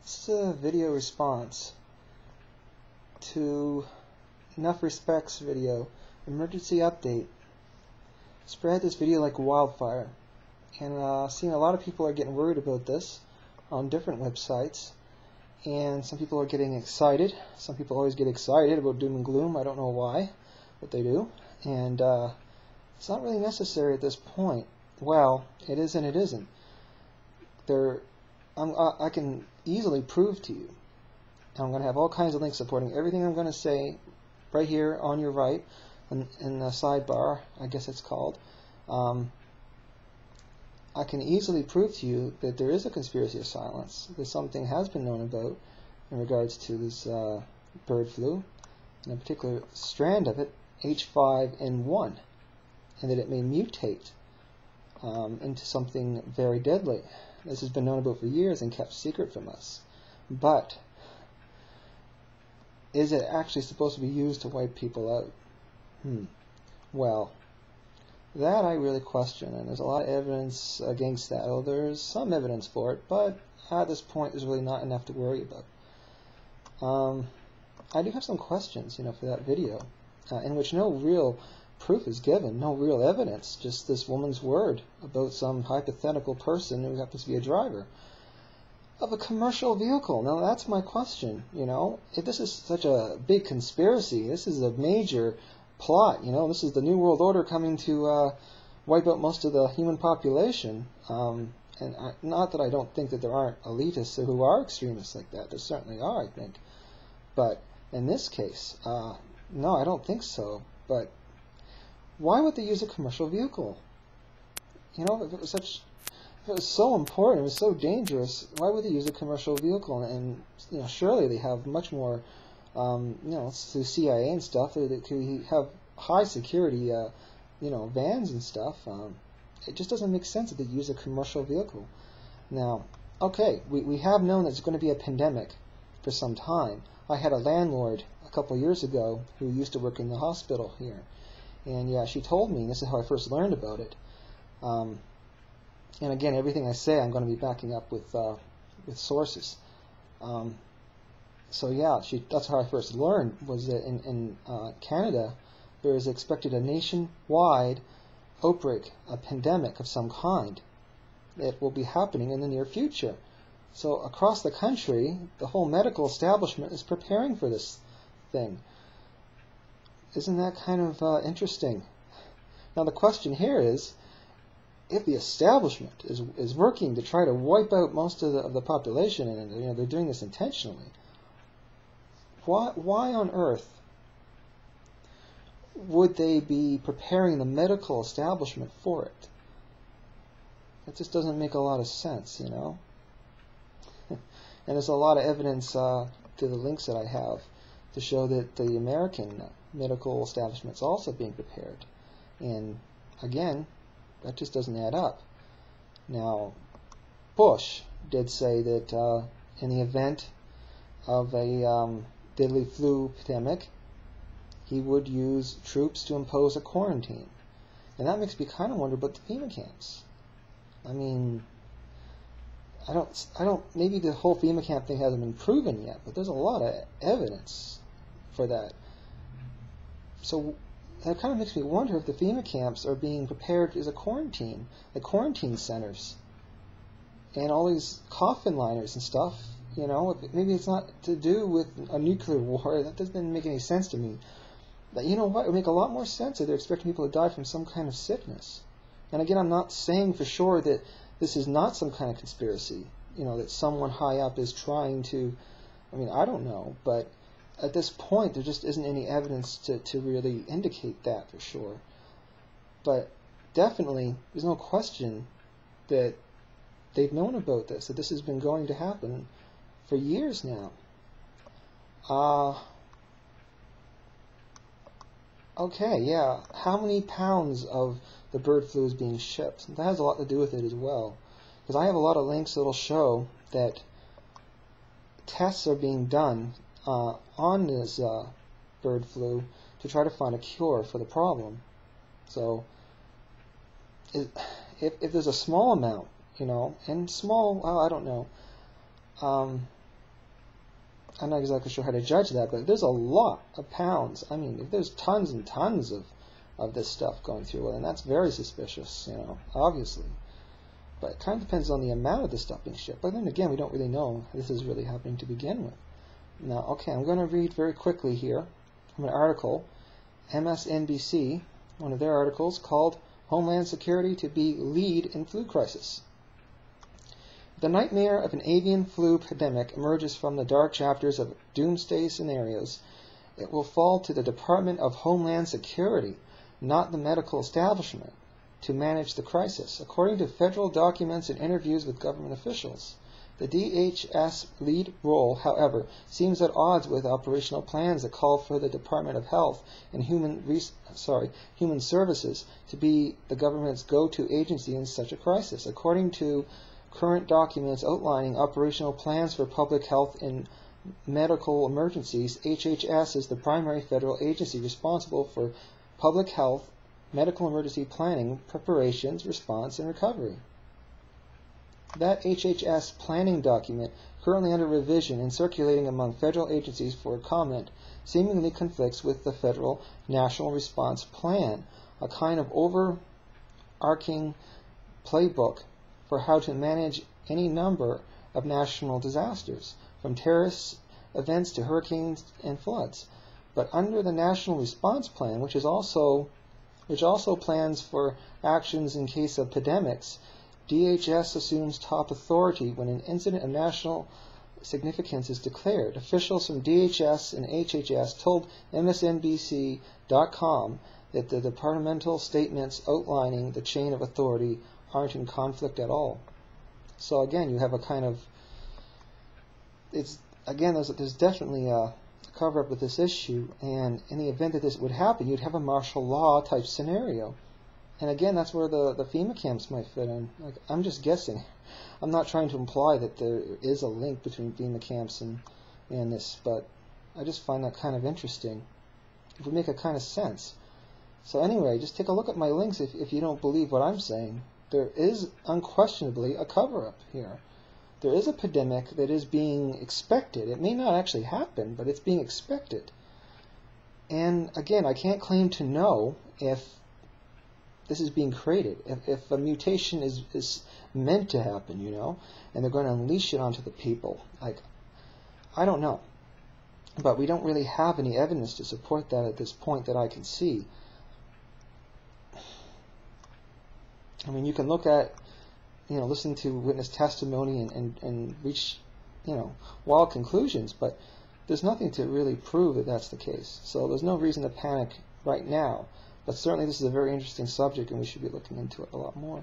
This is a video response to Enough Respect's video, emergency update. Spread this video like wildfire, and seeing a lot of people are getting worried about this on different websites, and some people are getting excited. Some people always get excited about doom and gloom. I don't know why, but they do, and it's not really necessary at this point. Well, it is and it isn't. I can easily prove to you. I'm going to have all kinds of links supporting everything I'm going to say right here on your right, in the sidebar, I guess it's called. I can easily prove to you that there is a conspiracy of silence, that something has been known about in regards to this bird flu, and a particular strand of it, H5N1, and that it may mutate into something very deadly. This has been known about for years and kept secret from us. But is it actually supposed to be used to wipe people out? Well, that I really question, and there's a lot of evidence against that. Well, there's some evidence for it, but at this point there's really not enough to worry about. I do have some questions, for that video, in which no real proof is given, no real evidence, just this woman's word about some hypothetical person who happens to be a driver of a commercial vehicle. Now that's my question, if this is such a big conspiracy, this is a major plot, this is the New World Order coming to wipe out most of the human population, and not that I don't think that there aren't elitists who are extremists like that. There certainly are, I think, but in this case, no, I don't think so. But why would they use a commercial vehicle? If it was so important, it was so dangerous, why would they use a commercial vehicle? And surely they have much more, through CIA and stuff, they could have high security, vans and stuff. It just doesn't make sense that they use a commercial vehicle. Now, okay, we have known that it's going to be a pandemic for some time. I had a landlord a couple years ago who used to work in the hospital here. And yeah, she told me, and this is how I first learned about it. And again, everything I say, I'm going to be backing up with sources. So yeah, that's how I first learned, was that in Canada, there is expected a nationwide outbreak, a pandemic of some kind, that will be happening in the near future. So across the country, the whole medical establishment is preparing for this thing. Isn't that kind of interesting? Now the question here is, if the establishment is working to try to wipe out most of the population, and they're doing this intentionally, why on earth would they be preparing the medical establishment for it? It just doesn't make a lot of sense, And there's a lot of evidence to the links that I have to show that the American medical establishment is also being prepared. And again, that just doesn't add up. Now, Bush did say that in the event of a deadly flu epidemic, he would use troops to impose a quarantine. And that makes me kind of wonder about the FEMA camps. I mean, I don't, maybe the whole FEMA camp thing hasn't been proven yet, but there's a lot of evidence for that. So that kind of makes me wonder if the FEMA camps are being prepared as a quarantine, the quarantine centers, and all these coffin liners and stuff. Maybe it's not to do with a nuclear war. That doesn't make any sense to me. But you know what? It would make a lot more sense if they're expecting people to die from some kind of sickness. And again, I'm not saying for sure that this is not some kind of conspiracy, that someone high up is trying to, I don't know, but at this point there just isn't any evidence to really indicate that for sure. But definitely, there's no question that they've known about this, that this has been going to happen for years now. Okay, yeah, how many pounds of the bird flu is being shipped? That has a lot to do with it as well, because I have a lot of links that will show that tests are being done on this bird flu to try to find a cure for the problem. So if there's a small amount, and small, well, I don't know, I'm not exactly sure how to judge that, but there's a lot of pounds. I mean, if there's tons and tons of this stuff going through, well, then that's very suspicious, obviously. But it kind of depends on the amount of the stuff being shipped. But then again, we don't really know if this is really happening to begin with. Now, okay, I'm going to read very quickly here from an article, MSNBC, one of their articles called Homeland Security to be Lead in Flu Crisis. The nightmare of an avian flu pandemic emerges from the dark chapters of doomsday scenarios. It will fall to the Department of Homeland Security, not the medical establishment, to manage the crisis, according to federal documents and interviews with government officials. The DHS lead role, however, seems at odds with operational plans that call for the Department of Health and Human Services to be the government's go-to agency in such a crisis. According to current documents outlining operational plans for public health in medical emergencies, HHS is the primary federal agency responsible for public health, medical emergency planning, preparations, response, and recovery. That HHS planning document, currently under revision and circulating among federal agencies for comment, seemingly conflicts with the federal National Response Plan, a kind of overarching playbook for how to manage any number of national disasters, from terrorist events to hurricanes and floods. But under the National Response Plan, which also plans for actions in case of epidemics, DHS assumes top authority when an incident of national significance is declared. Officials from DHS and HHS told MSNBC.com that the departmental statements outlining the chain of authority aren't in conflict at all. So again, you have a kind of, there's definitely a cover-up with this issue, and in the event that this would happen, you'd have a martial law type scenario. And again, that's where the FEMA camps might fit in. Like, I'm just guessing. I'm not trying to imply that there is a link between FEMA camps and this, but I just find that kind of interesting. It would make a kind of sense. So anyway, just take a look at my links if you don't believe what I'm saying. There is unquestionably a cover-up here. There is a pandemic that is being expected. It may not actually happen, but it's being expected. And again, I can't claim to know if this is being created, if a mutation is meant to happen, and they're going to unleash it onto the people. I don't know. But we don't really have any evidence to support that at this point that I can see. I mean, you can look at, listen to witness testimony and reach, wild conclusions, but there's nothing to really prove that that's the case. So there's no reason to panic right now. But certainly this is a very interesting subject, and we should be looking into it a lot more.